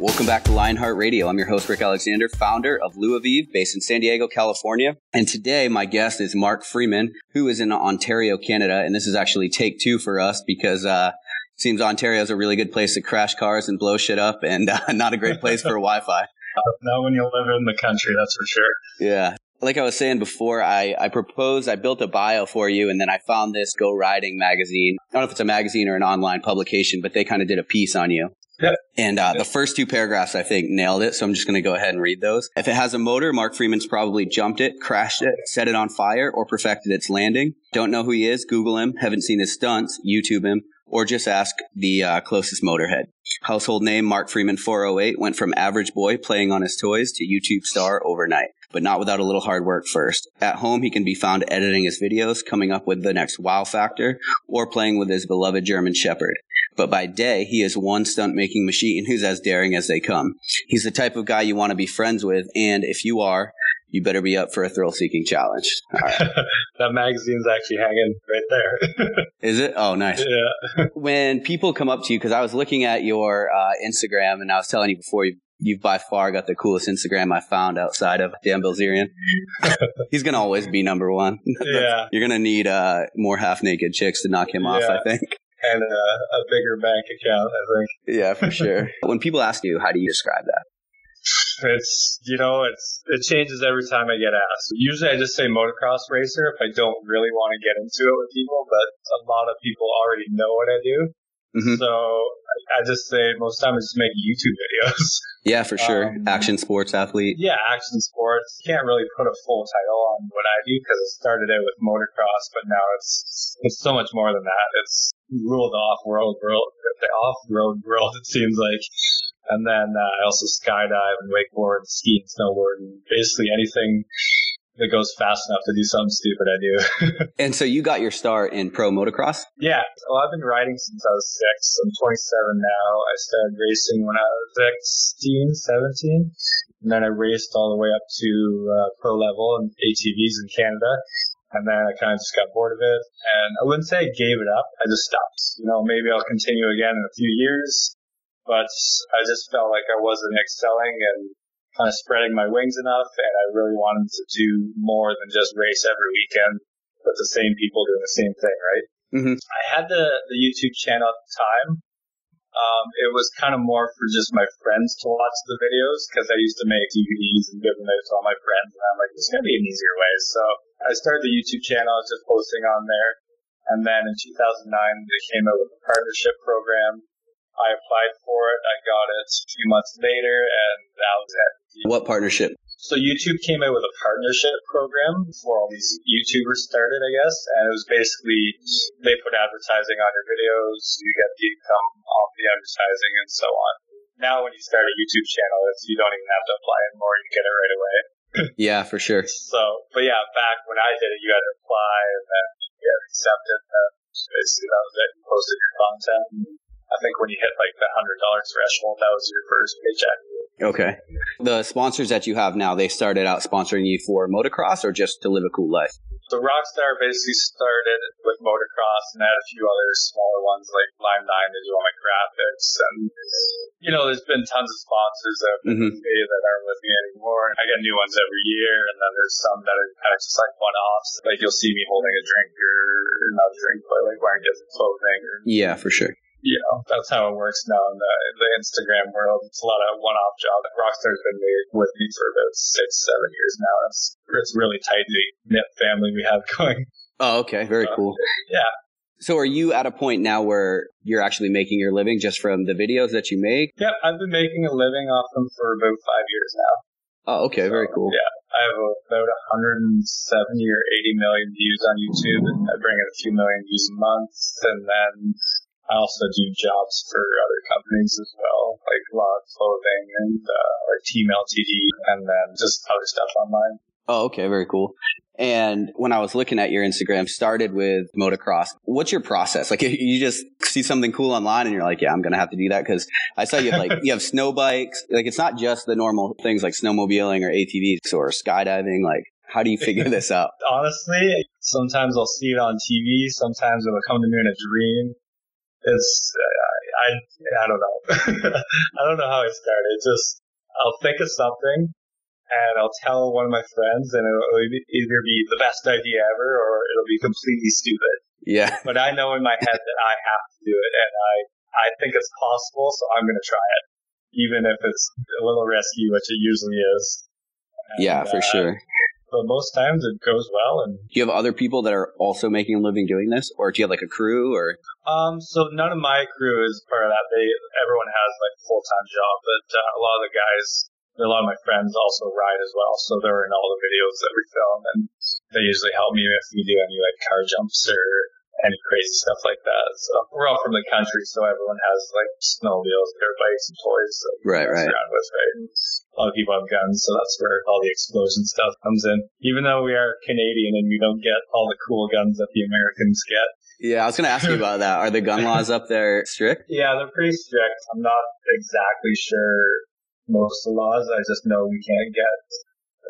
Welcome back to Lionheart Radio. I'm your host, Rick Alexander, founder of Lou Aviv, based in San Diego, California. And today, my guest is Mark Freeman, who is in Ontario, Canada. And this is actually take two for us because it seems Ontario is a really good place to crash cars and blow shit up and not a great place for Wi-Fi. Not when you live in the country, that's for sure. Yeah. Like I was saying before, I built a bio for you, and then I found this Go Riding magazine. I don't know if it's a magazine or an online publication, but they kind of did a piece on you. Yeah. And the first two paragraphs, I think, nailed it. So I'm just going to go ahead and read those. If it has a motor, Mark Freeman's probably jumped it, crashed it, set it on fire, or perfected its landing. Don't know who he is? Google him. Haven't seen his stunts? YouTube him. Or just ask the closest motorhead. Household name, Mark Freeman 408, went from average boy playing on his toys to YouTube star overnight, but not without a little hard work first. At home, he can be found editing his videos, coming up with the next wow factor, or playing with his beloved German Shepherd. But by day, he is one stunt-making machine who's as daring as they come. He's the type of guy you want to be friends with, and if you are, you better be up for a thrill-seeking challenge. All right. That magazine's actually hanging right there. Is it? Oh, nice. Yeah. When people come up to you, because I was looking at your Instagram, and I was telling you before, you've by far got the coolest Instagram I found outside of Dan Bilzerian. He's going to always be number one. Yeah. You're going to need more half-naked chicks to knock him off, I think. And a bigger bank account, I think. Yeah, for sure. When people ask you, how do you describe that? It changes every time I get asked. Usually I just say motocross racer if I don't really want to get into it with people, but a lot of people already know what I do. Mm-hmm. So I just say most times I just make YouTube videos. Yeah, for sure. Action sports athlete. Yeah, action sports. Can't really put a full title on what I do because it started out with motocross, but now it's so much more than that. It's ruled the off-road world, it seems like. And then I also skydive and wakeboard, ski and snowboard, and basically anything that goes fast enough to do something stupid, I do. And so you got your start in pro motocross? Yeah. Well, I've been riding since I was 6. I'm 27 now. I started racing when I was 16, 17. And then I raced all the way up to pro level in ATVs in Canada. And then I kind of just got bored of it. And I wouldn't say I gave it up. I just stopped. Maybe I'll continue again in a few years. But I just felt like I wasn't excelling and kind of spreading my wings enough, and I really wanted to do more than just race every weekend with the same people doing the same thing, right? Mm-hmm. I had the YouTube channel at the time. It was kind of more for just my friends to watch the videos because I used to make DVDs and give them out to all my friends, and I'm like, there's going to be an easier way. So I started the YouTube channel, just posting on there, and then in 2009, they came out with a partnership program. I applied for it. I got it a few months later, and that was it. What partnership? So YouTube came out with a partnership program before all these YouTubers started, I guess. And it was basically, they put advertising on your videos, you get the income off the advertising, and so on. Now when you start a YouTube channel, you don't even have to apply anymore. You get it right away. Yeah, for sure. But yeah, back when I did it, you had to apply, and then you get accepted. And basically, that was it. You posted your content. I think when you hit like the $100 threshold, that was your first paycheck. Okay. The sponsors that you have now, they started out sponsoring you for motocross or just to live a cool life? So Rockstar basically started with motocross and had a few other smaller ones like Lime 9 to do all my graphics. And, there's been tons of sponsors that aren't with me anymore. I get new ones every year, and then there's some that are kind of just like one-offs. Like you'll see me holding a drink or not a drink, but like wearing different clothing. Yeah, for sure. That's how it works now in the Instagram world. It's a lot of one-off jobs. Rockstar's been with me for about 6-7 years now. It's really tightly knit family we have going. Oh, okay. Very cool. Yeah. So are you at a point now where you're actually making your living just from the videos that you make? Yeah, I've been making a living off them for about 5 years now. Oh, okay. Very cool. Yeah. I have about 170 or 80 million views on YouTube, and I bring in a few million views a month. And then I also do jobs for other companies as well, like a lot of clothing and like Team LTD, and then just other stuff online. Oh, okay. Very cool. And when I was looking at your Instagram, started with motocross. What's your process? Like you just see something cool online and you're like, yeah, I'm going to have to do that. Cause I saw you have you have snow bikes. Like it's not just the normal things like snowmobiling or ATVs or skydiving. Like how do you figure this out? Honestly, sometimes I'll see it on TV. Sometimes it'll come to me in a dream. I don't know. I don't know how I started. Just I'll think of something and I'll tell one of my friends, and it'll either be the best idea ever or it'll be completely stupid. Yeah. But I know in my head that I have to do it, and I think it's possible, so I'm going to try it, even if it's a little risky, which it usually is. And, yeah, for sure. But most times it goes well. And do you have other people that are also making a living doing this, or do you have like a crew? Or so none of my crew is part of that. Everyone has like a full-time job, but a lot of the guys, a lot of my friends also ride as well, so they're in all the videos that we film, and they usually help me if we do any like car jumps or any crazy stuff like that. So we're all from the country, so everyone has like snowmobiles, dirt bikes, and toys. So right. Around with, right? And a lot of people have guns, so that's where all the explosion stuff comes in. Even though we are Canadian and we don't get all the cool guns that the Americans get. Yeah, I was going to ask you about that. Are the gun laws up there strict? Yeah, they're pretty strict. I'm not exactly sure most of the laws. I just know we can't get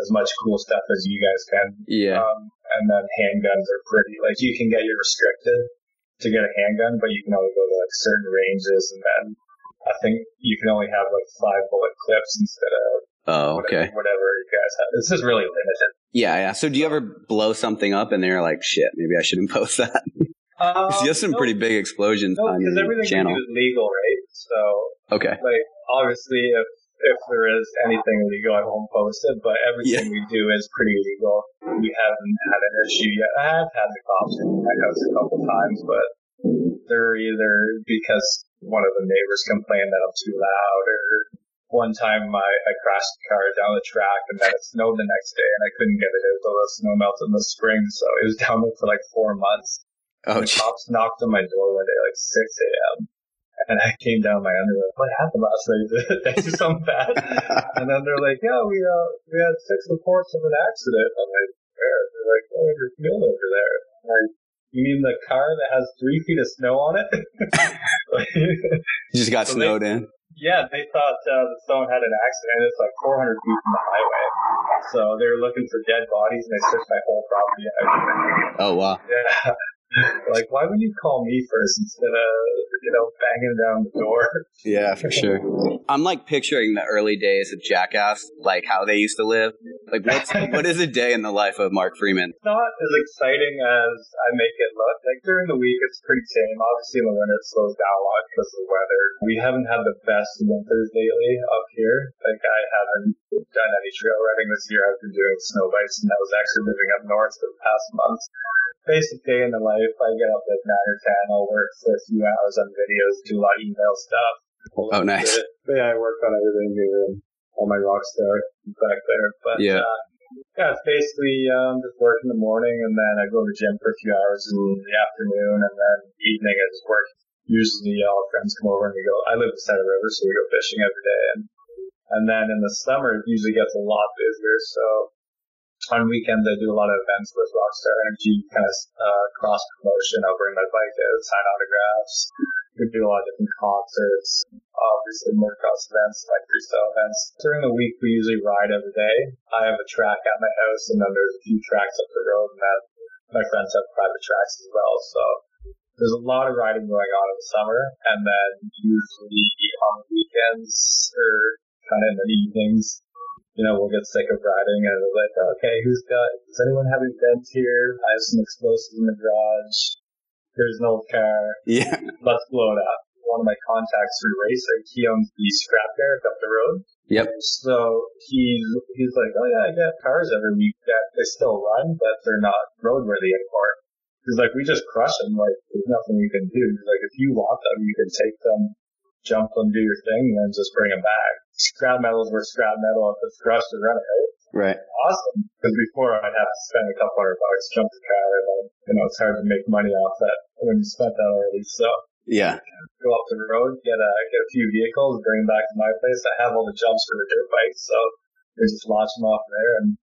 as much cool stuff as you guys can. Yeah. And then handguns are pretty, like, you can get your restricted to get a handgun, but you can only go to like certain ranges, and then I think you can only have like 5 bullet clips instead of whatever you guys have. It's just really limited. Yeah. So do you ever blow something up and they're like, shit, maybe I shouldn't post that? You have some pretty big explosions on your channel. Because everything is legal, right? So, like, obviously, if there is anything illegal, I won't post it, but everything we do is pretty legal. We haven't had an issue yet. I have had the cops in my house a couple times, but they're either because one of the neighbors complained that I'm too loud, or one time I crashed the car down the track and then it snowed the next day and I couldn't get it out until the snow melted in the spring, so it was down there for like 4 months. Oh, the cops knocked on my door one day like 6 a.m. And I came down my underwear. What happened last night? Did I do something bad? And then they're like, yeah, we had 6 reports of an accident. I'm like, where? They're like, oh, your field over there. I'm like, you mean the car that has 3 feet of snow on it? You just got snowed in? Yeah, they thought someone had an accident. It's like 400 feet from the highway. So they were looking for dead bodies, and they searched my whole property. Oh, wow. Yeah. Like, why would you call me first instead of, banging down the door? Yeah, for sure. I'm like picturing the early days of Jackass, like how they used to live. Like, what is a day in the life of Mark Freeman? It's not as exciting as I make it look. Like, during the week, it's pretty tame. Obviously, in the winter, it slows down a lot because of the weather. We haven't had the best winters lately up here. Like, I haven't done any trail riding this year. I've been doing snow bikes, and I was actually living up north for the past month. Basic day in the life. I get up at 9 or 10. I'll work for a few hours on videos, do a lot of email stuff. Oh, nice. But yeah, I work on everything here and all my rockstar back there. But yeah, it's basically just work in the morning, and then I go to the gym for a few hours in the afternoon, and then evening I just work. Usually all friends come over and we go. I live beside a river, so we go fishing every day. And then in the summer, it usually gets a lot busier, so on weekends, I do a lot of events with Rockstar Energy, kind of cross promotion. I'll bring my bike out, sign autographs. We do a lot of different concerts, obviously motocross events, like freestyle events. During the week, we usually ride every day. I have a track at my house, and then there's a few tracks up the road, and then my friends have private tracks as well. So there's a lot of riding going on in the summer, and then usually on the weekends or kind of in the evenings, we'll get sick of riding, and we're like, okay, does anyone have any vents here? I have some explosives in the garage. There's an old car. Yeah. Let's blow it up. One of my contacts for racing, he owns the scrapyard up the road. Yep. So he's like, oh yeah, I get cars every week that they still run, but they're not roadworthy anymore. He's like, we just crush them. Like, there's nothing you can do. He's like, if you want them, you can take them, jump them, do your thing, and then just bring them back. Scrap metal is where scrap metal, if it's crushed and run it, right? Right. Awesome. Because before I'd have to spend a couple $100, jump the car, and it's hard to make money off that when you spent that already. So yeah, go up the road, get a few vehicles, bring them back to my place. I have all the jumps for the dirt bikes, so we just launch them off there, and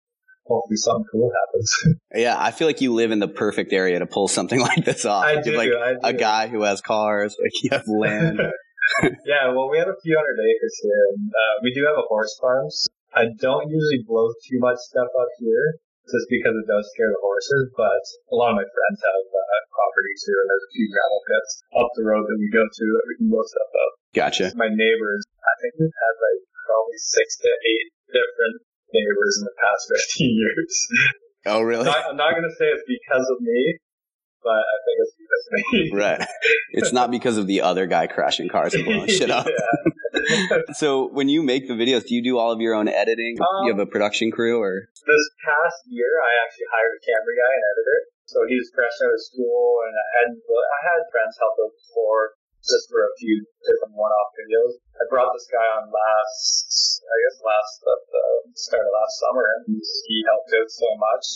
hopefully something cool happens. Yeah, I feel like you live in the perfect area to pull something like this off. I do. A guy who has cars, like you have land. Yeah, well, we have a few hundred acres here, and we do have a horse farm. So I don't usually blow too much stuff up here. just because it does scare the horses. But a lot of my friends have property too, and there's a few gravel pits up the road that we go to that we can go stuff up. Gotcha. My neighbors, I think we've had like probably 6 to 8 different neighbors in the past 15 years. Oh, really? I'm not going to say it's because of me, but I think it's because of me. Right. It's not because of the other guy crashing cars and blowing shit up. So when you make the videos, do you do all of your own editing? Do you have a production crew, or? This past year, I actually hired a camera guy and editor. So he was fresh out of school, and I had friends help out before, just for a few different one-off videos. I brought this guy on start of last summer, and he helped out so much.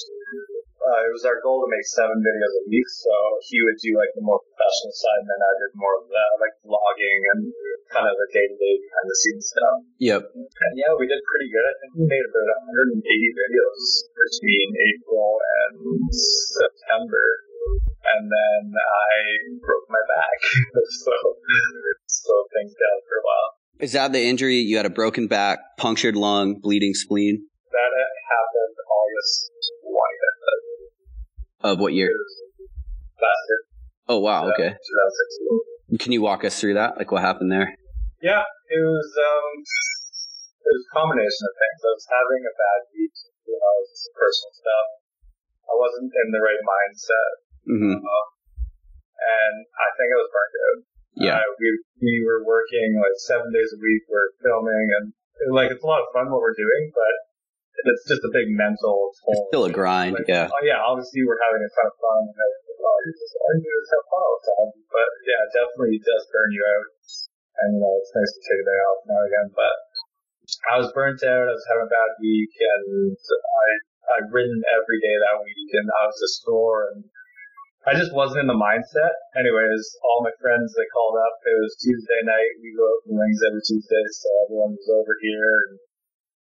It was our goal to make 7 videos a week, so he would do like the more professional side, and then I did more of the like vlogging and kind of the day-to-day behind the scenes stuff. Yep. And yeah, we did pretty good. I think we made about 180 videos between April and September. And then I broke my back, so slowed things down for a while. Is that the injury? You had a broken back, punctured lung, bleeding spleen? That happened August 20th. Of what year? Last year. Oh, wow, okay. 2016. Can you walk us through that? Like, what happened there? Yeah, it was a combination of things. I was having a bad week, personal stuff. I wasn't in the right mindset. Mm-hmm. And I think I was burnt out. Yeah. We were working like 7 days a week. We're filming, and like it's a lot of fun what we're doing, but it's just a big mental toll. It's still a grind, like, yeah. Oh yeah, obviously we're having a ton of fun. And you just have fun all the time. But yeah, it definitely does burn you out. And it's nice to take a day off now and again. But I was burnt out. I was having a bad week, and I'd ridden every day that week, and I was at the store, and I just wasn't in the mindset. Anyways, all my friends, they called up. It was Tuesday night. We go out for wings every Tuesday, so everyone was over here. And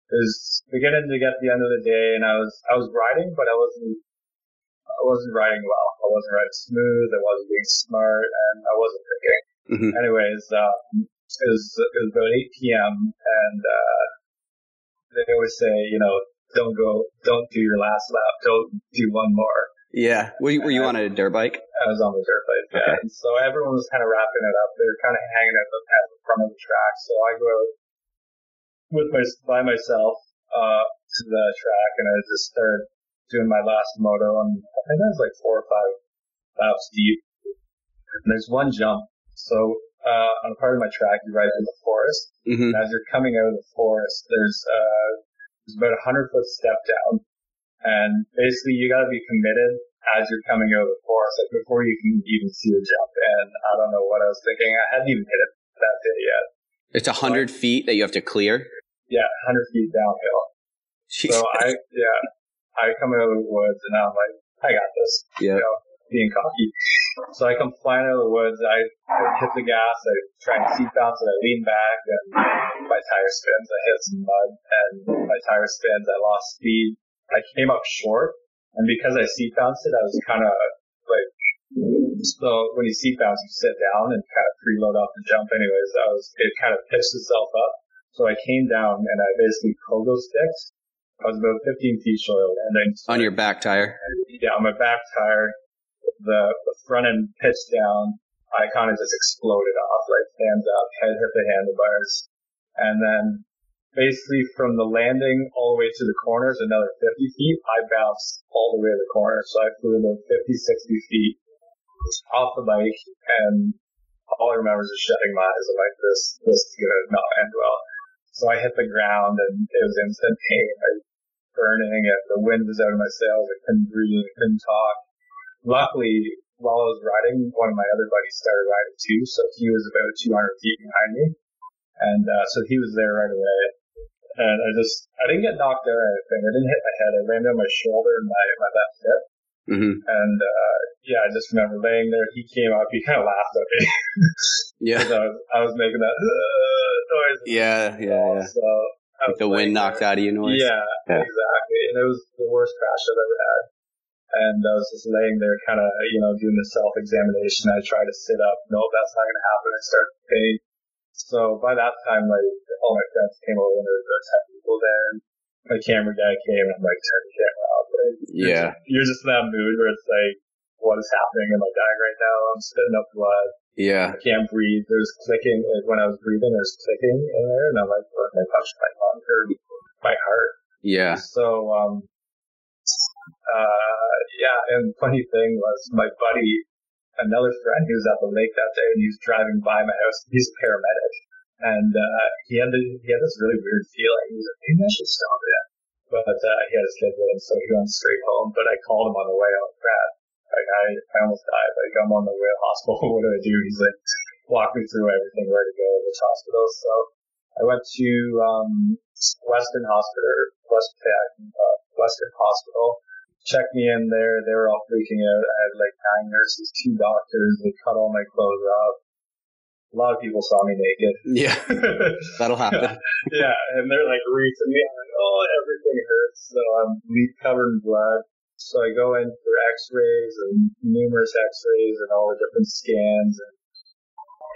it was beginning to get the end of the day, and I was riding, but I wasn't riding well. I wasn't riding smooth. I wasn't being smart, and I wasn't thinking. Mm-hmm. Anyways, it was about 8 p.m. and they always say, don't do your last lap. Don't do one more. Yeah. Were you on a dirt bike? I was on the dirt bike, yeah. Okay. And so everyone was kind of wrapping it up. They were kind of hanging at the front of the track. So I go by myself to the track, and I just started doing my last moto. And I think I was like 4 or 5 laps deep. And there's one jump. So on a part of my track, you ride through the forest. Mm-hmm. And as you're coming out of the forest, there's about a 100-foot step down. And basically, you got to be committed as you're coming out of the forest, like before you can even see the jump. And I don't know what I was thinking. I hadn't even hit it that day yet. It's 100 feet that you have to clear? Yeah, 100 feet downhill. Jeez. So I come out of the woods, and I'm like, I got this. Yeah. Being cocky. So I come flying out of the woods. I hit the gas. I try and seat bounce, and I lean back, and my tire spins. I hit some mud, and my tire spins. I lost speed. I came up short, and because I seat bounced it, I was kind of like, so when you seat bounce, you sit down and kind of preload off the jump. Anyways, it kind of pitched itself up. So I came down, and I basically pogo sticked. I was about 15 feet short of landing. On your back tire? Yeah, on my back tire. The front end pitched down. I kind of just exploded off, like hands up, head hit the handlebars. And then basically from the landing all the way to the corners, another 50 feet, I bounced all the way to the corner. So I flew about 50, 60 feet off the bike, and all I remember is just shutting my eyes. I'm like, this is going to not end well. So I hit the ground, and it was instant pain. I was burning, and the wind was out of my sails. I couldn't breathe, couldn't talk. Luckily, while I was riding, one of my other buddies started riding too, so he was about 200 feet behind me. And so he was there right away. And I didn't get knocked out or anything. I didn't hit my head. I landed on my shoulder and my left hip. Mm-hmm. And I just remember laying there. He came up. He kind of laughed at me. Yeah. I was making that noise. Yeah. So like the wind knocked out of you noise? Yeah, exactly. And it was the worst crash I've ever had. And I was just laying there kind of, doing the self-examination. I tried to sit up. No, that's not going to happen. I started to pain. So by that time, like, all my friends came over, and there were 10 people there. And my camera guy came and I'm like, turn the camera off. Right? Yeah. You're just in that mood where it's like, what is happening? Am I dying right now? I'm spitting up blood. Yeah. I can't breathe. There's clicking. Like when I was breathing, there's clicking in there. And I'm like, what? I touched my lung or my heart. Yeah. So, yeah. And funny thing was my buddy, another friend, he was at the lake that day and he was driving by my house. He's a paramedic. And he had this really weird feeling. He was like, maybe I should stop it. But he had his kids with him, so he went straight home. But I called him on the way out. Like, I almost died. Like, I'm on the way to the hospital. What do I do? He's like, walk me through everything, where to go to which hospital. So I went to Western Hospital. Checked me in there. They were all freaking out. I had like 9 nurses, 2 doctors. They cut all my clothes off. A lot of people saw me naked. Yeah, that'll happen. Yeah, and they're like reaching me. I'm like, oh, everything hurts. So I'm covered in blood. So I go in for x-rays and numerous x-rays and all the different scans.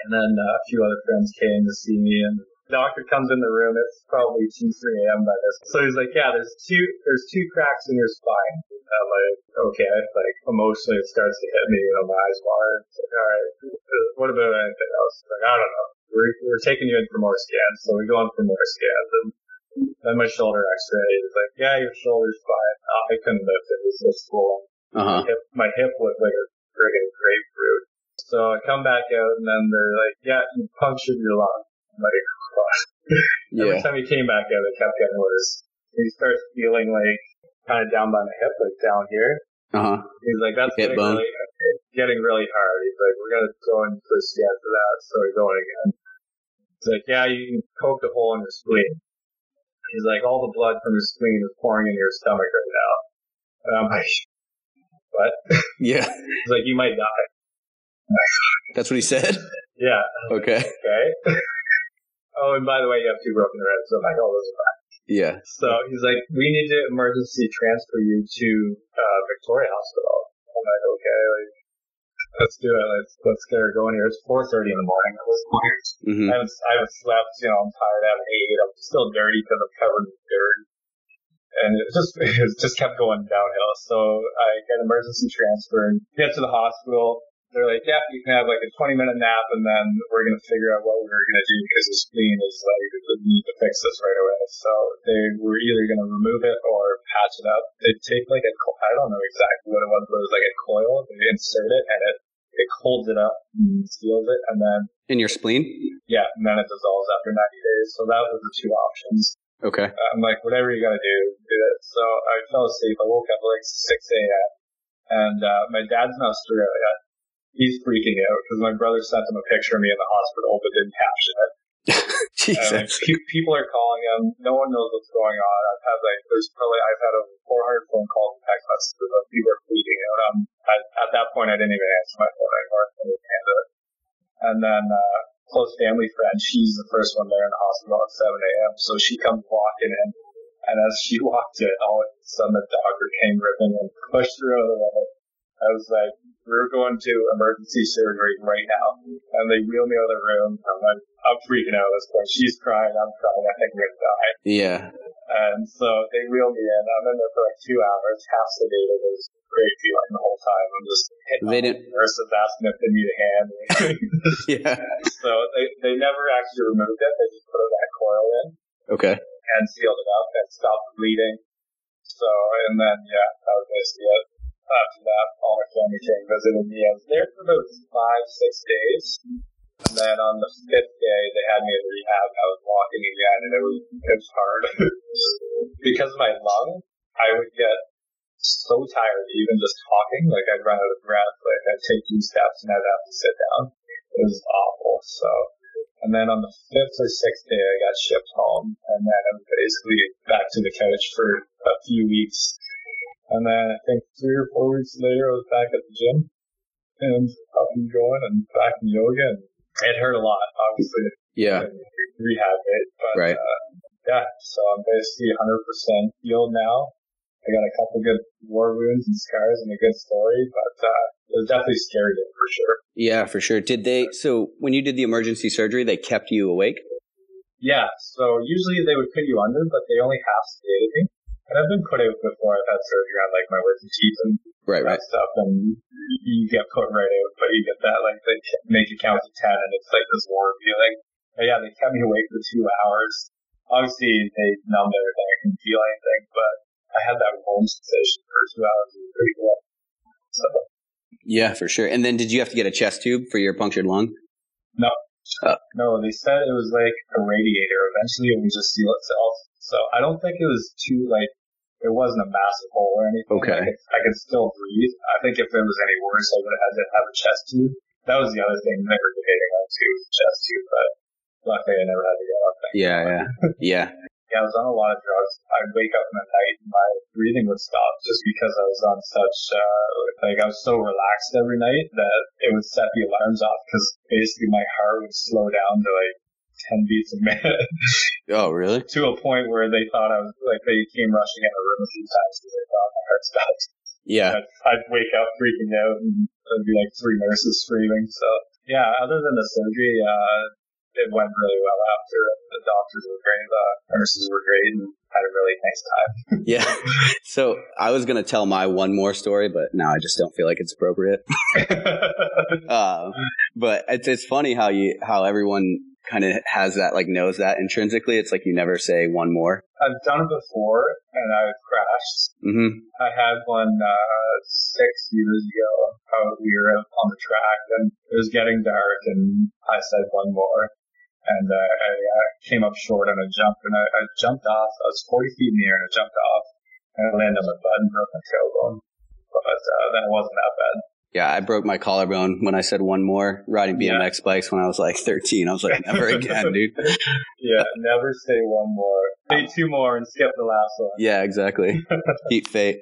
And then a few other friends came to see me. And the doctor comes in the room. It's probably 2, 3 a.m. by this. So he's like, yeah, there's two cracks in your spine. I'm like, okay. Like, emotionally, it starts to hit me. My eyes water. It's like, all right, what about anything else? Like, I don't know. We're taking you in for more scans. So we go in for more scans. And then my shoulder x-ray is like, yeah, your shoulder's fine. I couldn't lift it. It was so swollen. Uh-huh. My hip looked like a friggin' grapefruit. So I come back out, and then they're like, yeah, you punctured your lung. I'm like, what? Every time he came back out, it kept getting worse. He starts feeling like kind of down by my hip, like down here. Uh-huh. He's like, that's getting really hard. He's like, we're going to go in for a scan for that. So we're going again. He's like, yeah, you poked a hole in your spleen. He's like, all the blood from your spleen is pouring into your stomach right now. And I'm like, what? Yeah. He's like, you might die. That's what he said? Yeah. Okay. Oh, and by the way, you have 2 broken ribs. So I'm like, oh, those are fine. Yeah. So he's like, we need to emergency transfer you to Victoria Hospital. I'm like, okay, like, let's do it. Let's get her going here. It's 4:30 in the morning at this point. Mm-hmm. I haven't slept. I'm tired. I haven't ate. I'm still dirty because I'm covered in dirt. And it just kept going downhill. So I get emergency transfer and get to the hospital. They're like, yeah, you can have like a 20-minute nap, and then we're going to figure out what we're going to do because the spleen is like, we need to fix this right away. So they were either going to remove it or patch it up. They take like I don't know exactly what it was, but it was like a coil. They insert it, and it holds it up and seals it, and then... In your spleen? Yeah, and then it dissolves after 90 days. So that was the 2 options. Okay. I'm like, whatever you got to do it. So I fell asleep. I woke up at like 6 a.m. And my dad's in Australia. He's freaking out because my brother sent him a picture of me in the hospital but didn't caption it. Jesus. And, like, people are calling him. No one knows what's going on. I've had over 400 phone calls and text messages of people are freaking out. At that point, I didn't even answer my phone anymore. And then close family friend, she's the first one there in the hospital at 7 a.m. So she comes walking in, and as she walked in, all of a sudden the doctor came ripping and pushed her out of the way. I was like, we're going to emergency surgery right now. And they wheel me out of the room. I'm freaking out at this point. She's crying. I'm crying. I think we're going to die. Yeah. And so they wheel me in. I'm in there for like 2 hours, half sedated. It was a great feeling the whole time. I'm just hitting nurses asking if they need a hand. Yeah. So they never actually removed it. They just put that coil in. Okay. And sealed it up and stopped bleeding. So, and then, yeah, that was basically it. After that, all my family came visiting me. I was there for about 5-6 days. And then on the 5th day, they had me in rehab. I was walking again, and it was hard. Because of my lung, I would get so tired even just talking. Like, I'd run out of breath. Like, I'd take 2 steps, and I'd have to sit down. It was awful. So, and then on the 5th or 6th day, I got shipped home. And then I was basically back to the couch for a few weeks. And then I think 3 or 4 weeks later, I was back at the gym and up and going and back in yoga. And it hurt a lot, obviously. Yeah. Rehab it. But, right. Yeah, so I'm basically 100% healed now. I got a couple good war wounds and scars and a good story, but it was definitely scary for sure. Yeah, for sure. So when you did the emergency surgery, they kept you awake? Yeah, so usually they would put you under, but they only half sedated me. And I've been put out before. I've had surgery on like my wisdom teeth and that stuff, and you get put right out, but you get that like they make you count to 10, and it's like this warm feeling. But yeah, they kept me awake for 2 hours. Obviously, they numbed everything. I couldn't feel anything, but I had that warm sensation for 2 hours. It was pretty cool. So. Yeah, for sure. And then did you have to get a chest tube for your punctured lung? No. No, they said it was like a radiator. Eventually, it would just seal itself. So I don't think it was too, like, it wasn't a massive hole or anything. Okay. I could still breathe. I think if it was any worse, I would have had to have a chest tube. That was the other thing they were debating on too, was the chest tube, but luckily I never had to get on that. Yeah, I was on a lot of drugs. I'd wake up in the night and my breathing would stop just because I was on such, I was so relaxed every night that it would set the alarms off because basically my heart would slow down to like 10 beats a minute. Oh, really? To a point where they thought I was, like, they came rushing in the room a few times because they thought my heart stopped. Yeah. I'd wake up freaking out and there'd be like 3 nurses screaming. So, yeah, other than the surgery, it went really well after. The doctors were great, the nurses were great, and had a really nice time. Yeah. So I was going to tell my one more story, but now I just don't feel like it's appropriate. But it's funny how everyone kind of has that, like, knows that intrinsically. It's like you never say one more. I've done it before, and I've crashed. Mm-hmm. I had one 6 years ago. We were out on the track, and it was getting dark, and I said one more. And I came up short on a jump, and I jumped off. I was 40 feet in the air, and I jumped off, and I landed on my butt and broke my tailbone. But then it wasn't that bad. Yeah, I broke my collarbone when I said one more, riding BMX bikes when I was like 13. I was like, never again, dude. Yeah, never say one more. Say 2 more and skip the last one. Yeah, exactly. Keep fate.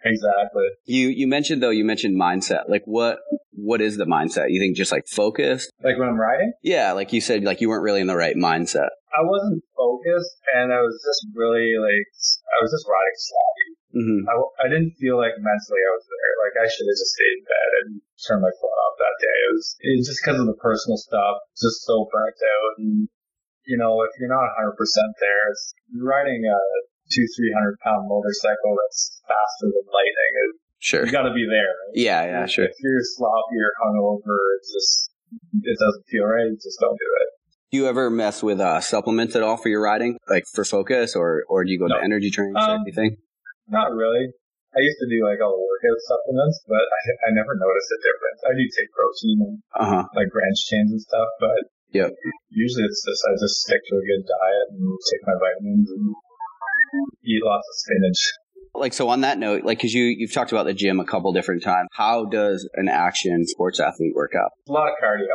Exactly. You mentioned mindset. Like, what is the mindset? You think just like focused? Like when I'm riding? Yeah, like you said, like you weren't really in the right mindset. I wasn't focused, and I was just really I was just riding sloppy. Mm-hmm. I didn't feel like mentally I was there. Like I should have just stayed in bed and turned my phone off that day. It was just because of the personal stuff, just so burnt out. And, you know, if you're not 100% there, you're riding a 200-300 pound motorcycle that's faster than lightning. Sure. You got to be there. Right? Yeah, sure. If you're sloppy or hungover, it doesn't feel right. Just don't do it. Do you ever mess with supplements at all for your riding, like for focus, or do you go to energy drinks or anything? Not really. I used to do like all the workout supplements, but I never noticed a difference. I do take protein and like branch chains and stuff, but usually it's just I just stick to a good diet and take my vitamins and eat lots of spinach. Like, so on that note, like, because you've talked about the gym a couple different times, how does an action sports athlete work out? A lot of cardio.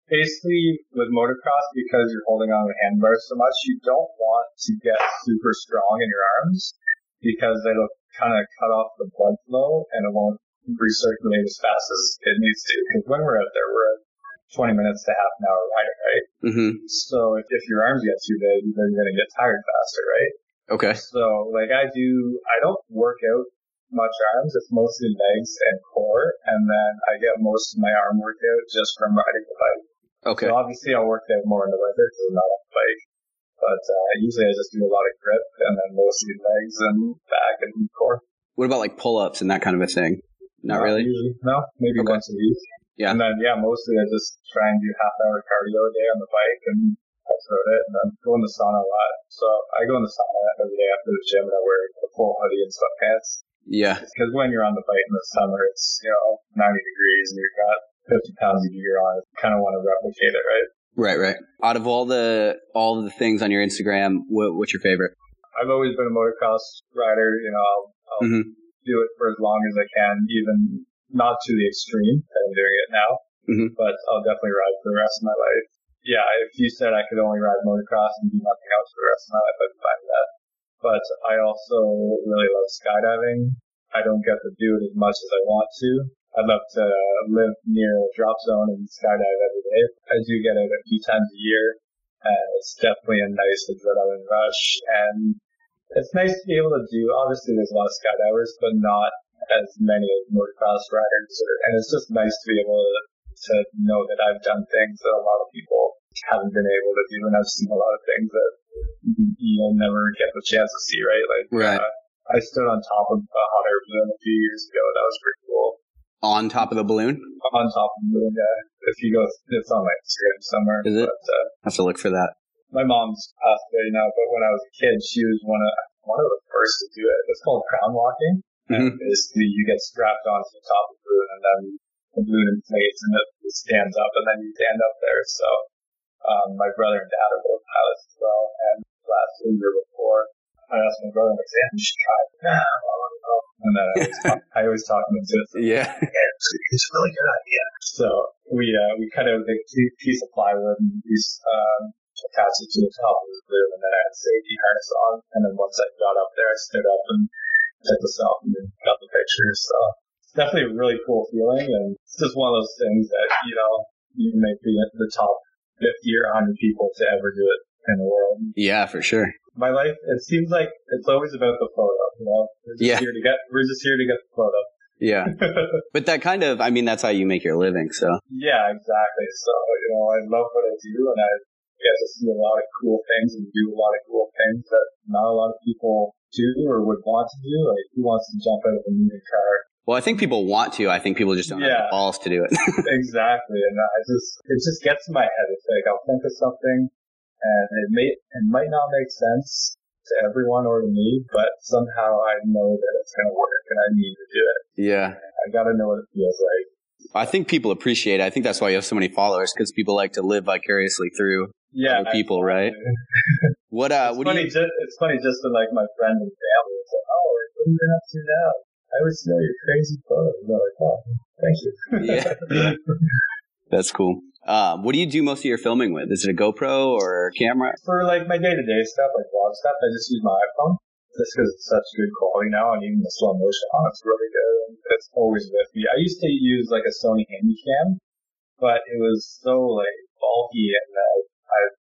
Basically, with motocross, because you're holding on to the handlebars so much, you don't want to get super strong in your arms because it'll kind of cut off the blood flow and it won't recirculate as fast as it needs to. Because when we're out there, we're at 20 minutes to half an hour riding, right? Mm-hmm. So if your arms get too big, then you're going to get tired faster, right? Okay. So, like I don't work out much arms. It's mostly legs and core, and then I get most of my arm workout just from riding the bike. Okay. So obviously I'll work out more in the winter because I'm not on the bike. But usually I just do a lot of grip and then mostly legs and back and core. What about like pull-ups and that kind of a thing? Not really? Usually. No, maybe once a week. Yeah. And then, mostly I just try and do half-hour cardio a day on the bike and that's about it. And then go in the sauna a lot. So I go in the sauna every day after the gym and I wear a full hoodie and sweatpants. Yeah. Because when you're on the bike in the summer, it's, 90 degrees and you've got 50 pounds of gear on. You kind of want to replicate it, right? Right. Out of all the things on your Instagram, what's your favorite? I've always been a motocross rider. I'll do it for as long as I can, even not to the extreme that I'm doing it now. Mm-hmm. But I'll definitely ride for the rest of my life. Yeah, if you said I could only ride motocross and do nothing else for the rest of my life, I'd be fine with that. But I also really love skydiving. I don't get to do it as much as I want to. I'd love to live near a drop zone and skydive every day. I do get it a few times a year, and it's definitely a nice adrenaline rush. And it's nice to be able to do, obviously there's a lot of skydivers, but not as many as motocross riders. And it's just nice to be able to know that I've done things that a lot of people haven't been able to do, and I've seen a lot of things that you'll never get the chance to see, right? Like, right. I stood on top of a hot air balloon a few years ago. That was pretty cool. On top of the balloon? On top of the balloon, yeah. If you go, it's on my Instagram somewhere. Is it? But, I have to look for that. my mom's passed away now, but when I was a kid, she was one of the first to do it. It's called crown walking. Mm-hmm. Basically, you get strapped onto the top of the balloon, and then the balloon inflates, and it stands up, and then you stand up there. So, my brother and dad are both pilots as well, and last year before, I asked my brother, like, "You should try it." And then I always talk him into it. So, yeah, it's a really good idea. So we cut out a big piece of plywood and we attached it to the top of the balloon, and then I had a safety harness on. And then once I got up there, I stood up and took the selfie and got the pictures. So it's definitely a really cool feeling, and it's just one of those things that you may be the top 50 or 100 people to ever do it in the world. Yeah, for sure. My life, it seems like it's always about the photo, We're just here to get the photo. Yeah. But that kind of, that's how you make your living, so. Yeah, exactly. So, I love what I do, and I get to see a lot of cool things and do a lot of cool things that not a lot of people do or would want to do. Like, who wants to jump out of a moving car? Well, I think people want to. I think people just don't have the balls to do it. Exactly. And it just gets in my head. It's like, I'll think of something, and it might not make sense to everyone or to me, but somehow I know that it's going to work, and I need to do it. Yeah. I got to know what it feels like. I think people appreciate it. I think that's why you have so many followers, because people like to live vicariously through other people, right? It's funny just to like my friends and family. It's like, oh, what are you up to now? I always know your crazy photos. I'm like, oh, thank you. Yeah. That's cool. What do you do most of your filming with? Is it a GoPro or a camera? For like my day-to-day stuff, like vlog stuff, I just use my iPhone. Just because it's such good quality now, and even the slow motion on it's really good. And it's always with me. I used to use like a Sony Handycam, but it was so like bulky, and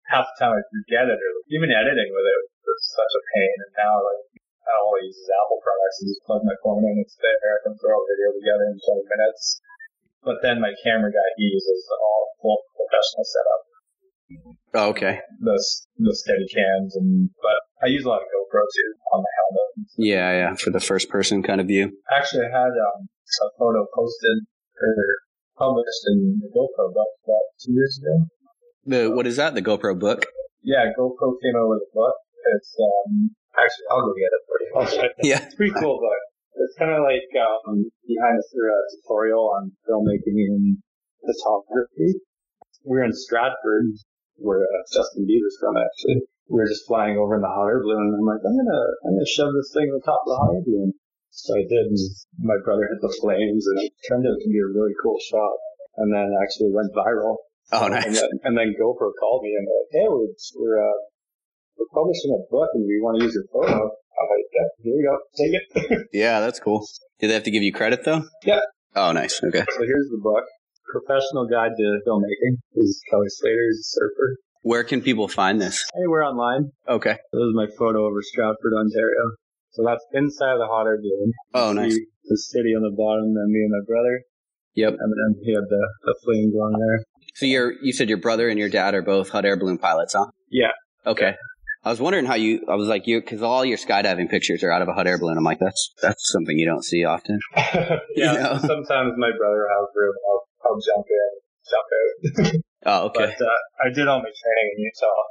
half the time I forget it, or even editing with it was such a pain. And now like all I use is Apple products. I just plug my phone in, it's there. I can throw a video together in 20 minutes. But then my camera guy, he uses all full professional setup. Oh, okay. The steady cams, but I use a lot of GoPro too on my helmet. Yeah, for the first person kind of view. Actually, I had a photo posted or published in the GoPro book about 2 years ago. What is that? The GoPro book? Yeah, GoPro came out with a book. It's actually, I'll go get it for you. Yeah, it's a pretty cool book. It's kind of like behind a tutorial on filmmaking and photography. We're in Stratford, where Justin Bieber's from, actually. We were just flying over in the hot air balloon, and I'm like, I'm gonna shove this thing on the top of the hot air balloon. So I did, and my brother hit the flames, and it turned out to be a really cool shot. And then actually went viral. Oh, nice. And then GoPro called me and they're like, hey, we're publishing a book, and we want to use your photo. I'm like, yeah, here you go, take it. Yeah, that's cool. Did they have to give you credit though? Yeah. Oh, nice. Okay. So here's the book. Professional Guide to Filmmaking. This is Kelly Slater. He's a surfer. Where can people find this? Anywhere online. Okay. So this is my photo over Stratford, Ontario. So that's inside of the hot air balloon. Oh, nice. The city on the bottom, and me and my brother. Yep. And then he had the flame going there. So you said your brother and your dad are both hot air balloon pilots, huh? Yeah. Okay. I was wondering because all your skydiving pictures are out of a hot air balloon. I'm like, that's something you don't see often. Yeah. Sometimes my brother has room. I'll jump in, jump out. Oh, okay. But I did all my training in Utah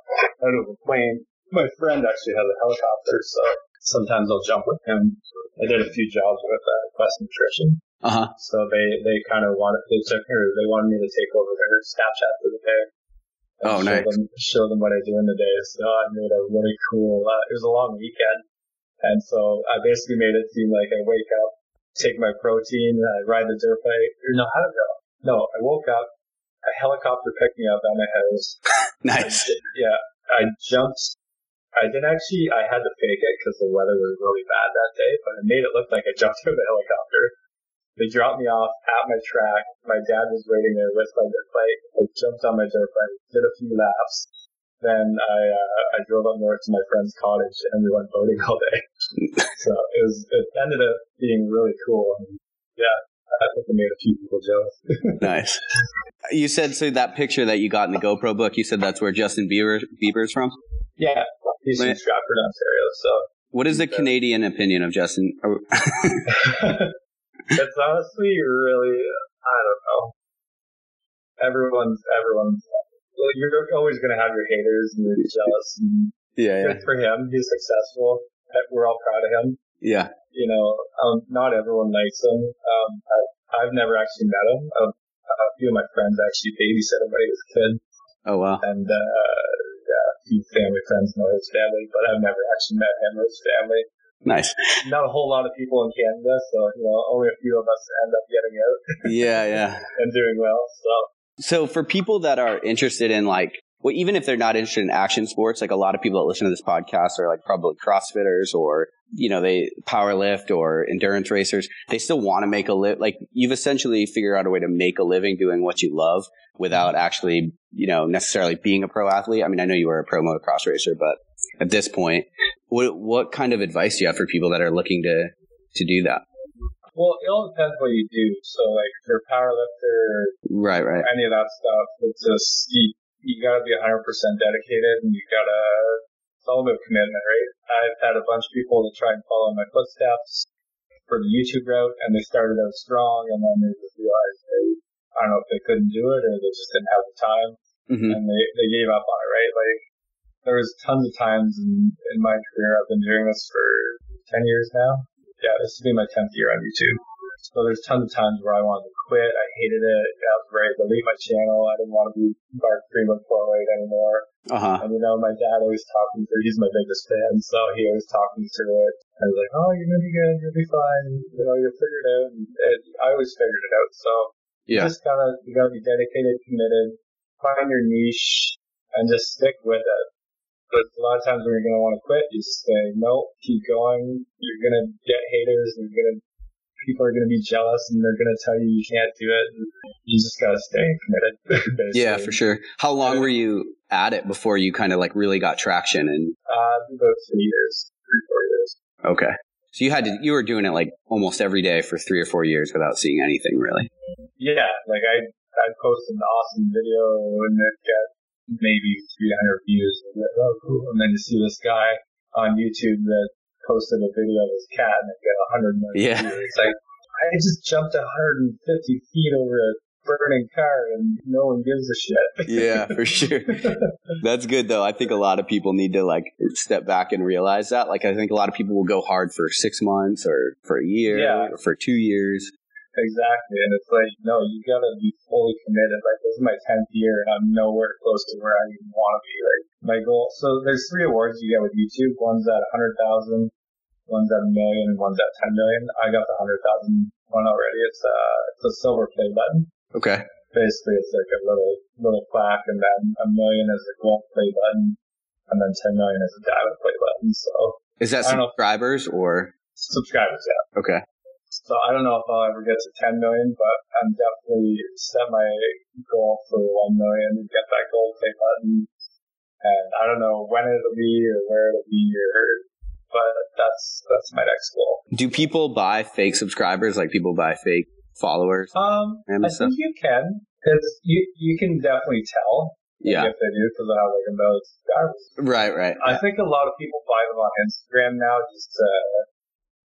out of a plane. My friend actually has a helicopter, so sometimes I'll jump with him. I did a few jobs with Quest Nutrition. Uh-huh. So they kind of wanted me to take over their Snapchat for the day. Oh, nice. Show them what I do in the day. So I made a really cool, it was a long weekend. And so I basically made it seem like I wake up, take my protein, I ride the dirt bike. No, how did it go? No, I woke up, a helicopter picked me up at my house. Nice. I jumped. I had to fake it because the weather was really bad that day, but I made it look like I jumped out of the helicopter. They dropped me off at my track. My dad was waiting there with my dirt bike. I jumped on my dirt bike, did a few laps. Then I drove up north to my friend's cottage, and we went boating all day. So it ended up being really cool. And yeah, I think it made a few people jealous. Nice. You said, so that picture that you got in the GoPro book, you said that's where Justin Bieber's from? Yeah, he's from Stratford, Ontario. So, what is the Canadian opinion of Justin? It's honestly really, I don't know. Everyone's. Well, you're always going to have your haters and you're jealous. And good for him. He's successful. We're all proud of him. Yeah. Not everyone likes him. I've never actually met him. A few of my friends actually babysit him when he was a kid. Oh, wow. And, a few family friends know his family, but I've never actually met him or his family. Nice. Not a whole lot of people in Canada, so, only a few of us end up getting out. Yeah. And doing well, So for people that are interested in even if they're not interested in action sports, like a lot of people that listen to this podcast are like probably CrossFitters or, they power lift or endurance racers. They still want to make a like you've essentially figured out a way to make a living doing what you love without actually, necessarily being a pro athlete. I mean, I know you were a pro motocross racer, but at this point, what kind of advice do you have for people that are looking to do that? Well, it all depends what you do. So, like, if you're a power lifter, right, any of that stuff, it's just, you gotta be 100% dedicated, and it's all about commitment, right? I've had a bunch of people that try and follow in my footsteps for the YouTube route, and they started out strong, and then they just realized I don't know if they couldn't do it, or they just didn't have the time, and they gave up on it, right? Like, there was tons of times in my career, I've been doing this for 10 years now. Yeah, this will be my 10th year on YouTube. So there's tons of times where I wanted to quit. I hated it. I was ready to delete my channel. I didn't want to be Mark Freeman 408 anymore. And my dad always talked me through. He's my biggest fan, so he always talked me through it. I was like, "Oh, you're gonna be good. You'll be fine. You'll figure it out." And I always figured it out. So you gotta be dedicated, committed, find your niche, and just stick with it. But a lot of times when you're going to want to quit, you just say, no, keep going. You're going to get haters. People are going to be jealous and they're going to tell you can't do it. And you just got to stay committed. Yeah, for sure. How long were you at it before you kind of like really got traction? And about 3 years, 3-4 years. Okay. So you were doing it like almost every day for 3 or 4 years without seeing anything really. Yeah. Like I'd post an awesome video and it'd get maybe 300 views. And cool. And then you see this guy on YouTube that posted a video of his cat and it got 100 million views. It's like, I just jumped 150 feet over a burning car and no one gives a shit. Yeah, for sure. That's good though. I think a lot of people need to like step back and realize that. Like I think a lot of people will go hard for 6 months or for a year or for 2 years. Exactly. And it's like, no, you gotta be fully committed. Like, this is my 10th year and I'm nowhere close to where I even want to be. Like, my goal, so there's 3 awards you get with YouTube. One's at 100,000, one's at 1 million, and one's at 10 million. I got the 100,000 one already. It's a silver play button. Okay. Basically, it's like a little plaque, and then 1 million is a gold play button, and then 10 million is a diamond play button. So, is that subscribers or? Subscribers, yeah. Okay. So I don't know if I'll ever get to 10 million, but I'm definitely set my goal for 1 million and get that gold play button. And I don't know when it'll be or where it'll be, but that's my next goal. Do people buy fake subscribers? Like people buy fake followers? I think you can, because you can definitely tell. If they do, because I have like 1 million subscribers. Right. I think a lot of people buy them on Instagram now just to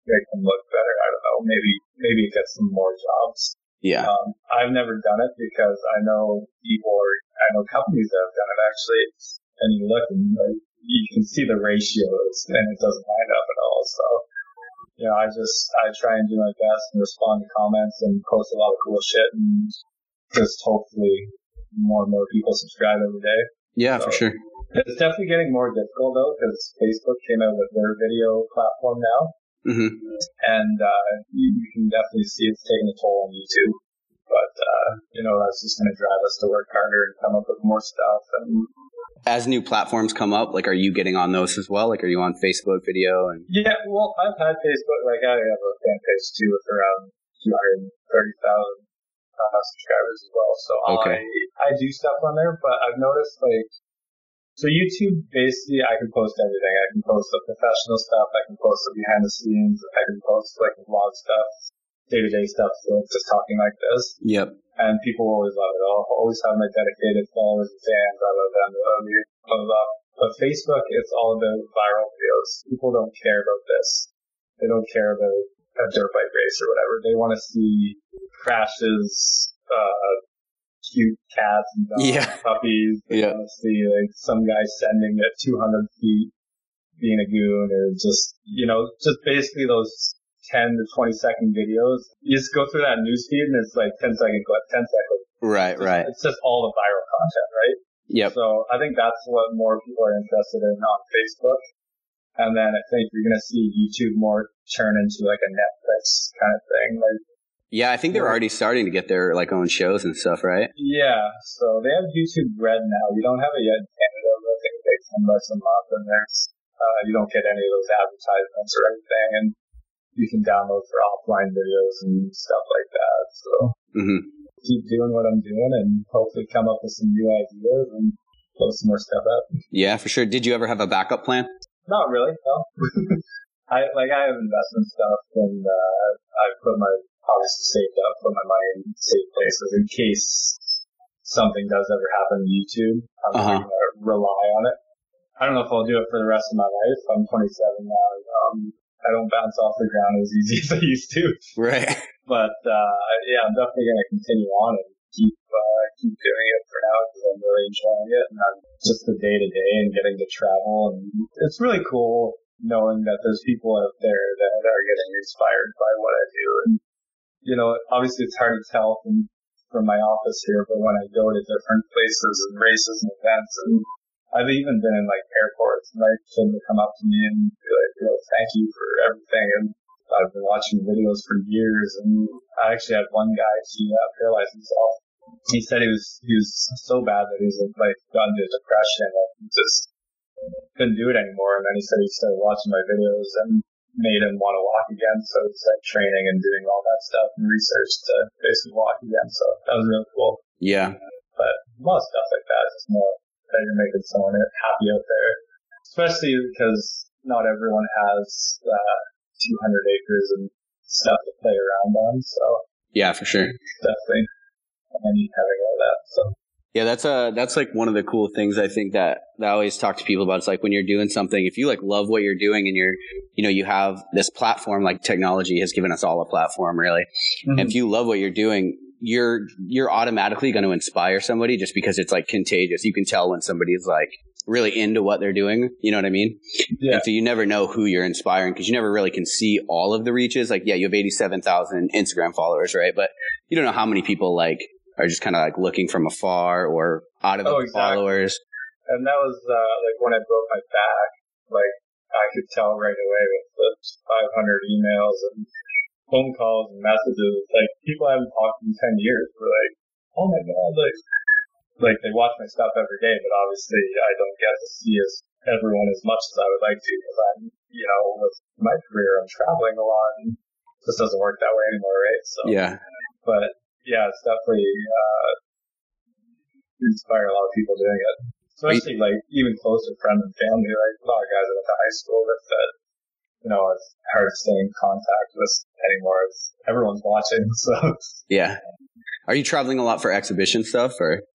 make them look better. I don't know. Maybe it gets them more jobs. Yeah. I've never done it because I know companies that have done it actually, and you look and you can see the ratios and it doesn't line up at all. So, I try and do my best and respond to comments and post a lot of cool shit and just hopefully more and more people subscribe every day. Yeah, for sure. It's definitely getting more difficult though because Facebook came out with their video platform now. Mm-hmm. And you can definitely see it's taking a toll on YouTube. But, that's just going to drive us to work harder and come up with more stuff. And as new platforms come up, like, are you getting on those as well? Like, are you on Facebook video? Yeah, well, I've had Facebook. Like, I have a fan page too with around 230,000 subscribers as well. So I do stuff on there, but I've noticed, so YouTube, basically, I can post everything. I can post the professional stuff. I can post the behind the scenes. I can post, the vlog stuff. day-to-day stuff, so just talking like this. Yep. And people always love it. I'll always have my dedicated followers and fans. I love them. They love me. Love them. But Facebook, it's all about viral videos. People don't care about this. They don't care about a dirt bike race or whatever. They want to see crashes, cute cats and dogs, puppies. They want to see like some guy sending at 200 feet being a goon, or just basically those 10 to 20 second videos. You just go through that newsfeed and it's like 10-second clip, 10 seconds. Right. It's just all the viral content, right? Yep. So I think that's what more people are interested in on Facebook. And then I think you're going to see YouTube more turn into like a Netflix kind of thing. Like, yeah, I think they're already starting to get their like own shows and stuff, right? Yeah. So they have YouTube Red now. We don't have it yet in Canada. I think it takes $10 a month, and you don't get any of those advertisements or anything, and you can download for offline videos and stuff like that. So keep doing what I'm doing and hopefully come up with some new ideas and blow some more stuff up. Yeah, for sure. Did you ever have a backup plan? Not really, no. I have investment stuff, and I put my obviously saved up, put my money in safe places in case something does ever happen to YouTube. I'm not going to rely on it. I don't know if I'll do it for the rest of my life. I'm 27 now. I don't bounce off the ground as easy as I used to. Right. But I'm definitely going to continue on and keep doing it for now because I'm really enjoying it, and I'm just the day to day and getting to travel, and it's really cool knowing that there's people out there that are getting inspired by what I do. And obviously it's hard to tell from my office here, but when I go to different places and races and events, and I've even been in like airports, and like kids will come up to me and be like, thank you for everything. And I've been watching videos for years, and I actually had one guy, he paralyzed himself. He said he was so bad that he's like gotten to depression and he just couldn't do it anymore. And then he said he started watching my videos and made him want to walk again. So he started training and doing all that stuff and research to basically walk again. So that was really cool. Yeah. But a lot of stuff like that, just more that you're making someone happy out there, especially because not everyone has 200 acres and stuff to play around on. So yeah, for sure, definitely, I need having all that. So yeah, that's like one of the cool things I think that I always talk to people about. It's like when you're doing something, if you like love what you're doing and you have this platform, like technology has given us all a platform, really. And if you love what you're doing, you're automatically going to inspire somebody just because it's like contagious. You can tell when somebody's like really into what they're doing. You know what I mean? Yeah. And so you never know who you're inspiring because you never really can see all of the reaches. Like, yeah, you have 87,000 Instagram followers, right? But you don't know how many people like are just kind of like looking from afar or out of the followers. And that was like when I broke my back, like I could tell right away with the 500 emails and phone calls and messages. Like people I haven't talked to in 10 years were like, oh my God, like they watch my stuff every day, but obviously I don't get to see everyone as much as I would like to because I'm, with my career, I'm traveling a lot and it just doesn't work that way anymore, right? So, yeah. But yeah, it's definitely, inspire a lot of people doing it. Especially like even closer friends and family, like a lot of guys I went to high school with that, it's hard to stay in contact with anymore. Everyone's watching, so. Yeah. Are you traveling a lot for exhibition stuff or?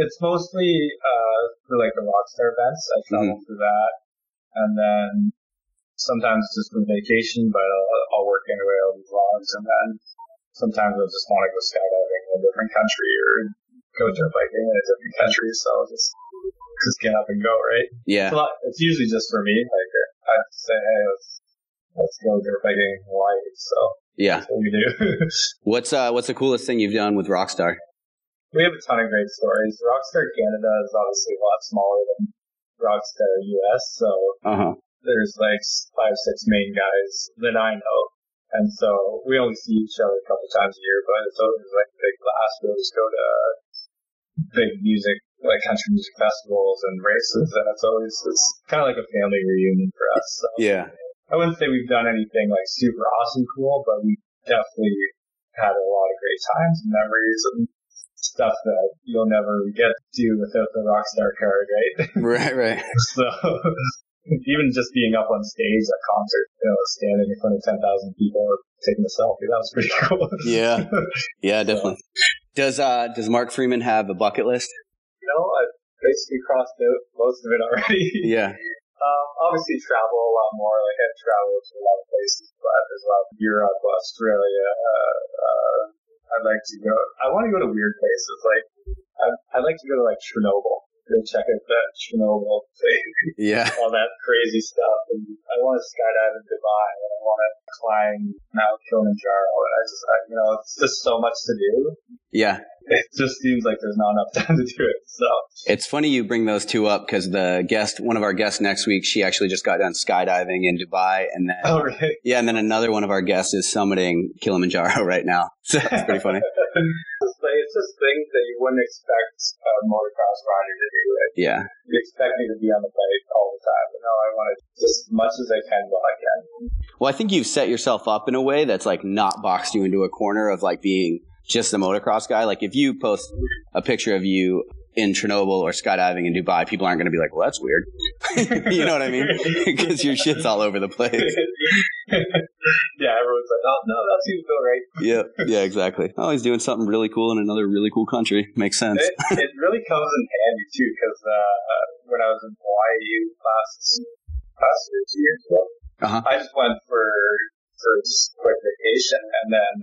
It's mostly, for like the Rockstar events. I travel for that. And then sometimes just for vacation, but I'll work anyway on vlogs. And then sometimes I just want to go skydiving in a different country or go dirt biking in a different country. So I'll just get up and go, right? Yeah. It's usually just for me. Like I'd say, hey, let's go dirt biking in Hawaii. So yeah, that's what we do. What's the coolest thing you've done with Rockstar? We have a ton of great stories. Rockstar Canada is obviously a lot smaller than Rockstar US, so there's like 5-6 main guys that I know. And so we only see each other a couple times a year, but it's always like a big blast. We always go to big music, like country music festivals and races, and it's kind of like a family reunion for us. So yeah. I wouldn't say we've done anything like super awesome cool, but we definitely had a lot of great times and memories and stuff that you'll never get to do without the Rockstar card, right? Right. So Even just being up on stage at concert, standing in front of 10,000 people taking a selfie, that was pretty cool. Yeah. Yeah, definitely. Does Mark Freeman have a bucket list? I've basically crossed out most of it already. Yeah. Obviously travel a lot more. Like I've traveled to a lot of places, but there's a lot of Europe, Australia. I'd like to go. I want to go to weird places. Like I'd like to go to like Chernobyl. Go check out that Chernobyl thing. Yeah. All that crazy stuff. And I want to skydive in Dubai, and I want to climb Mount Kilimanjaro. And it's just so much to do. Yeah. It just seems like there's not enough time to do it. So it's funny you bring those two up because one of our guests next week, she actually just got done skydiving in Dubai, and then really? Yeah, and then another one of our guests is summiting Kilimanjaro right now. So it's pretty funny. It's just things that you wouldn't expect a motocross rider to do. Right? Yeah. You expect me to be on the bike all the time, but no, I want to just as much as I can while I can. Well, I think you've set yourself up in a way that's like not boxed you into a corner of like being just a motocross guy. Like if you post a picture of you in Chernobyl or skydiving in Dubai, people aren't going to be like, well, that's weird. You know what I mean? Because your shit's all over the place. Yeah, everyone's like, oh, no, that seems about right. Yeah, exactly. Oh, he's doing something really cool in another really cool country. Makes sense. It really comes in handy, too, because when I was in Hawaii last year, 2 years ago, I just went for just a quick vacation, and then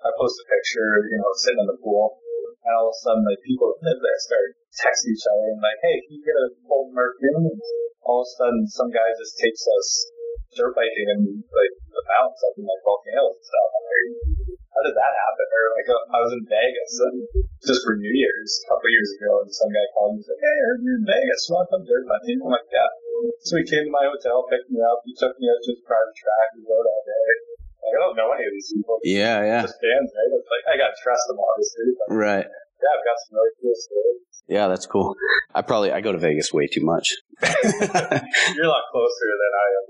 I posted a picture, sitting in the pool. And all of a sudden, like, people that live there started texting each other and like, hey, can you get a hold of Mark Freeman? And all of a sudden, some guy just takes us dirt biking and like the mountains up in like volcanoes and stuff. I'm like, how did that happen? Or like, I was in Vegas and just for New Year's a couple of years ago, and some guy called me and said, hey, I heard you're in Vegas. You want to come dirt biking? I'm like, yeah. So he came to my hotel, picked me up. He took me out to his private track. We rode all day. Like, I don't know any of these people. Yeah. Just fans, right? It's like, I got to trust them, obviously. But, right. Yeah, I've got some really cool stories. Yeah, that's cool. I go to Vegas way too much. You're a lot closer than I am.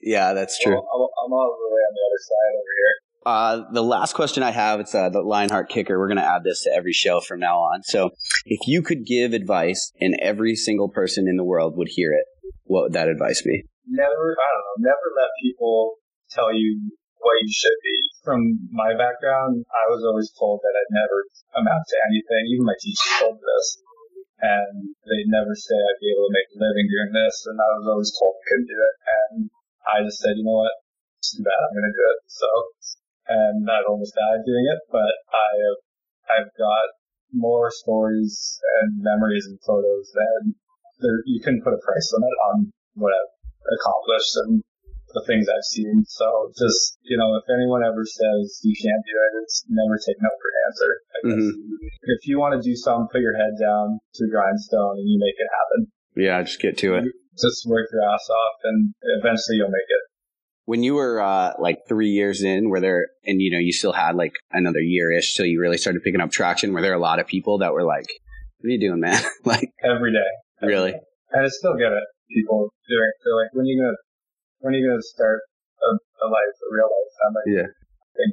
Yeah, that's true. Well, I'm all the way on the other side over here. The last question I have, it's the Lionheart Kicker. We're going to add this to every show from now on. So if you could give advice and every single person in the world would hear it, what would that advice be? Never let people tell you what you should be. From my background, I was always told that I'd never amount to anything. Even my teachers told me this. And they'd never say I'd be able to make a living doing this. And I was always told I couldn't do it. And I just said, you know what? It's too bad. I'm going to do it. So, and I've almost died doing it. But I've got more stories and memories and photos than you couldn't put a price limit on what I've accomplished and the things I've seen. So just, if anyone ever says you can't do it, it's never take no for an answer. I guess. If you want to do something, put your head down to the grindstone and you make it happen. Yeah, just get to it. Just work your ass off and eventually you'll make it. When you were like 3 years in, and you still had like another year-ish till you really started picking up traction, were there a lot of people that were like, what are you doing, man? Like every day. Really? And I still get it. People doing it. They're like, when are you going to start a life, a real life? I'm like, yeah.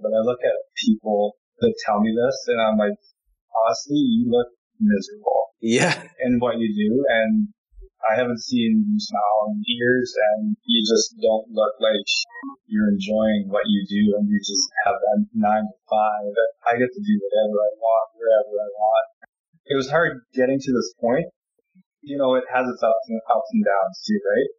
But I look at people that tell me this, and I'm like, honestly, you look miserable. Yeah. In what you do, and I haven't seen you smile in years, and you just don't look like you're enjoying what you do, and you just have that 9 to 5. I get to do whatever I want, wherever I want. It was hard getting to this point. It has its ups and downs too, right?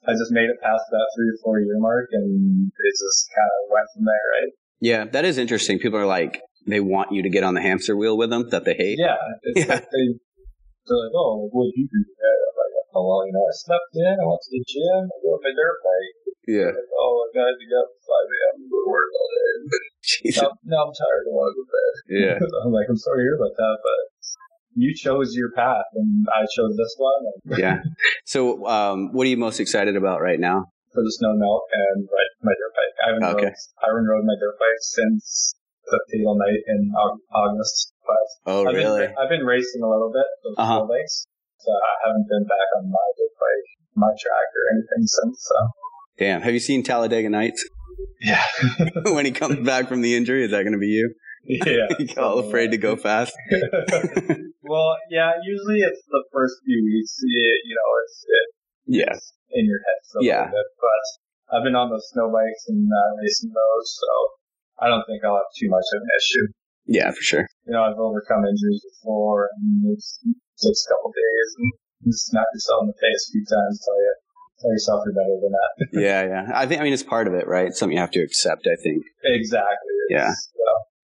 I just made it past that 3 or 4 year mark, and it just kind of went from there, right? Yeah, that is interesting. People are like, they want you to get on the hamster wheel with them that they hate. Yeah. Like they're like, oh, what did you do today? I'm like, oh, well, I slept in, I went to the gym, I rode my dirt bike. Yeah. Like, oh, I got to get up at 5 a.m. and go to work all day. Now I'm tired, I want to go to bed. Yeah. I'm like, I'm sorry to hear about that, but you chose your path, and I chose this one. Yeah. So, what are you most excited about right now? For the snow melt and ride my dirt bike. I haven't rode my dirt bike since the fatal night in August. But really? I've been racing a little bit, those snow bikes. So I haven't been back on my dirt bike, my track, or anything since. So. Damn. Have you seen Talladega Nights? Yeah. When he comes back from the injury, is that going to be you? Yeah. You're all afraid to go fast? Well, yeah, usually it's the first few weeks. in your head for a little bit. But I've been on those snow bikes and racing those, so I don't think I'll have too much of an issue. Yeah, for sure. I've overcome injuries before, and it takes a couple days, and you smack yourself in the face a few times, tell yourself you're better than that. Yeah. I mean, it's part of it, right? It's something you have to accept, I think. Exactly.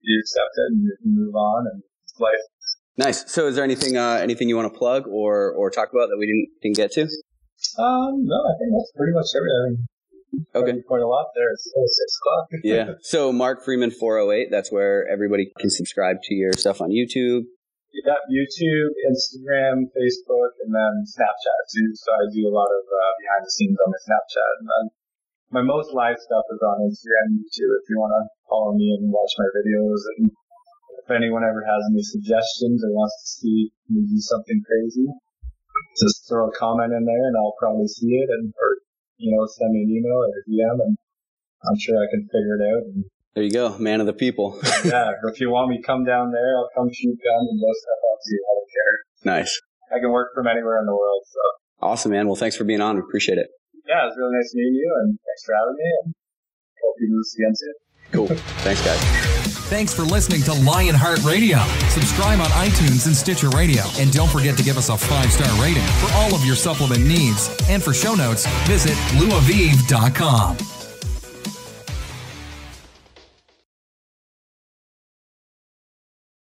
You accept it and you can move on, and it's life. Nice. So is there anything you want to plug or talk about that we didn't get to? No, I think that's pretty much everything. Okay. Quite a lot there. It's 6 o'clock. Yeah. So Mark Freeman 408, that's where everybody can subscribe to your stuff on YouTube. Yeah, YouTube, Instagram, Facebook, and then Snapchat too. So I do a lot of behind the scenes on my Snapchat. And then my most live stuff is on Instagram and YouTube if you want to follow me and watch my videos. And if anyone ever has any suggestions or wants to see me do something crazy, just throw a comment in there and I'll probably see it or send me an email or a DM and I'm sure I can figure it out. And there you go, man of the people. Yeah, if you want me to come down there, I'll come shoot guns and blow stuff up to you. I don't care. Nice. I can work from anywhere in the world. So awesome, man. Well, thanks for being on. We appreciate it. Yeah, it was really nice meeting you, and thanks for having me. And hope you do this again soon. Cool. Thanks, guys. Thanks for listening to Lionheart Radio. Subscribe on iTunes and Stitcher Radio. And don't forget to give us a 5-star rating for all of your supplement needs. And for show notes, visit luaviv.com.